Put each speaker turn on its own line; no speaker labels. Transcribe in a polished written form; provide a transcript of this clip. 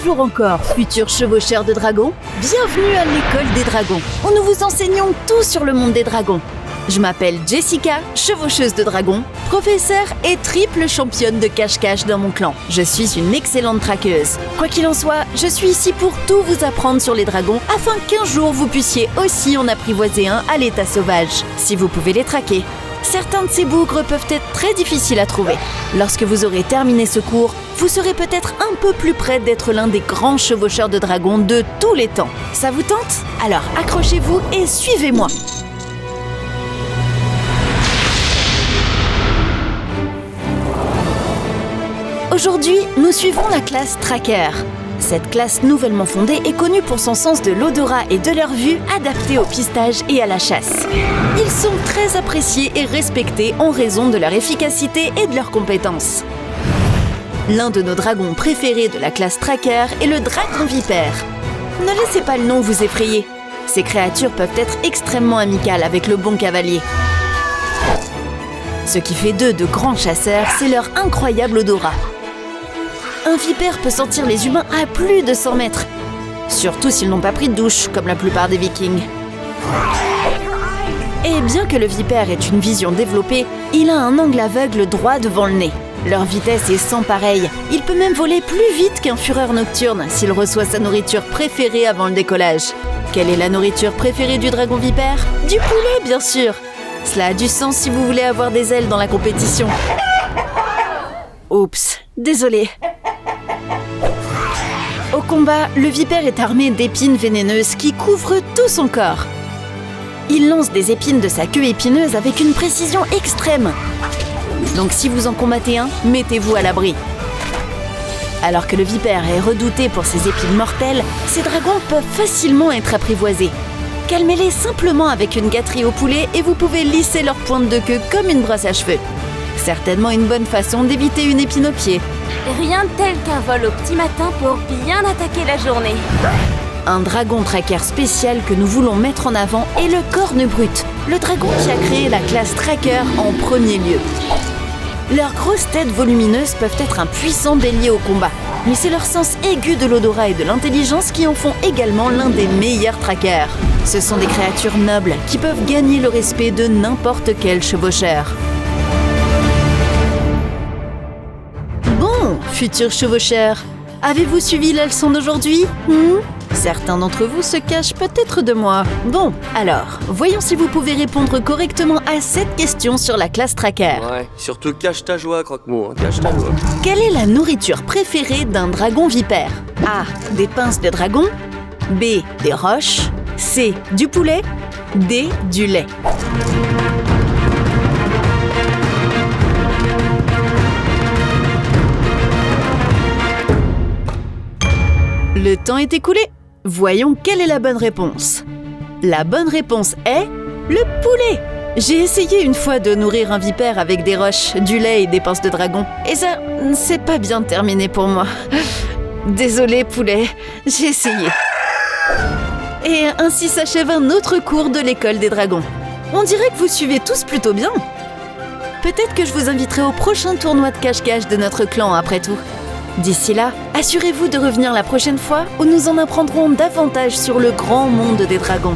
Bonjour encore, futurs chevaucheurs de dragons. Bienvenue à l'école des dragons, où nous vous enseignons tout sur le monde des dragons. Je m'appelle Jessica, chevaucheuse de dragons, professeure et triple championne de cache-cache dans mon clan. Je suis une excellente traqueuse. Quoi qu'il en soit, je suis ici pour tout vous apprendre sur les dragons afin qu'un jour vous puissiez aussi en apprivoiser un à l'état sauvage, si vous pouvez les traquer. Certains de ces bougres peuvent être très difficiles à trouver. Lorsque vous aurez terminé ce cours, vous serez peut-être un peu plus près d'être l'un des grands chevaucheurs de dragons de tous les temps. Ça vous tente? Alors accrochez-vous et suivez-moi. Aujourd'hui, nous suivons la classe Tracker. Cette classe nouvellement fondée est connue pour son sens de l'odorat et de leur vue adapté au pistage et à la chasse. Ils sont très appréciés et respectés en raison de leur efficacité et de leurs compétences. L'un de nos dragons préférés de la classe Tracker est le dragon vipère. Ne laissez pas le nom vous effrayer. Ces créatures peuvent être extrêmement amicales avec le bon cavalier. Ce qui fait d'eux de grands chasseurs, c'est leur incroyable odorat. Un vipère peut sentir les humains à plus de 100 mètres, surtout s'ils n'ont pas pris de douche, comme la plupart des vikings. Et bien que le vipère ait une vision développée, il a un angle aveugle droit devant le nez. Leur vitesse est sans pareille. Il peut même voler plus vite qu'un fureur nocturne s'il reçoit sa nourriture préférée avant le décollage. Quelle est la nourriture préférée du dragon vipère? Du poulet, bien sûr. Cela a du sens si vous voulez avoir des ailes dans la compétition. Oups, désolé. Au combat, le vipère est armé d'épines vénéneuses qui couvrent tout son corps. Il lance des épines de sa queue épineuse avec une précision extrême. Donc si vous en combattez un, mettez-vous à l'abri. Alors que le vipère est redouté pour ses épines mortelles, ces dragons peuvent facilement être apprivoisés. Calmez-les simplement avec une gâterie au poulet et vous pouvez lisser leur pointe de queue comme une brosse à cheveux. Certainement une bonne façon d'éviter une épine au pied.
Rien de tel qu'un vol au petit matin pour bien attaquer la journée.
Un dragon tracker spécial que nous voulons mettre en avant est le corne brute, le dragon qui a créé la classe Tracker en premier lieu. Leurs grosses têtes volumineuses peuvent être un puissant bélier au combat, mais c'est leur sens aigu de l'odorat et de l'intelligence qui en font également l'un des meilleurs trackers. Ce sont des créatures nobles qui peuvent gagner le respect de n'importe quel chevaucheur. Bon, futurs chevaucheurs, avez-vous suivi la leçon d'aujourd'hui? Certains d'entre vous se cachent peut-être de moi. Bon, alors, voyons si vous pouvez répondre correctement à cette question sur la classe Tracker.
Ouais, surtout cache ta joie, croque-mot, hein, cache ta joie.
Quelle est la nourriture préférée d'un dragon vipère? A. Des pinces de dragon. B. Des roches. C. Du poulet. D. Du lait. Le temps est écoulé. Voyons quelle est la bonne réponse. La bonne réponse est le poulet. J'ai essayé une fois de nourrir un vipère avec des roches, du lait et des pinces de dragon. Et ça, c'est pas bien terminé pour moi. Désolé poulet, j'ai essayé. Et ainsi s'achève un autre cours de l'école des dragons. On dirait que vous suivez tous plutôt bien. Peut-être que je vous inviterai au prochain tournoi de cache-cache de notre clan après tout. D'ici là, assurez-vous de revenir la prochaine fois où nous en apprendrons davantage sur le grand monde des dragons.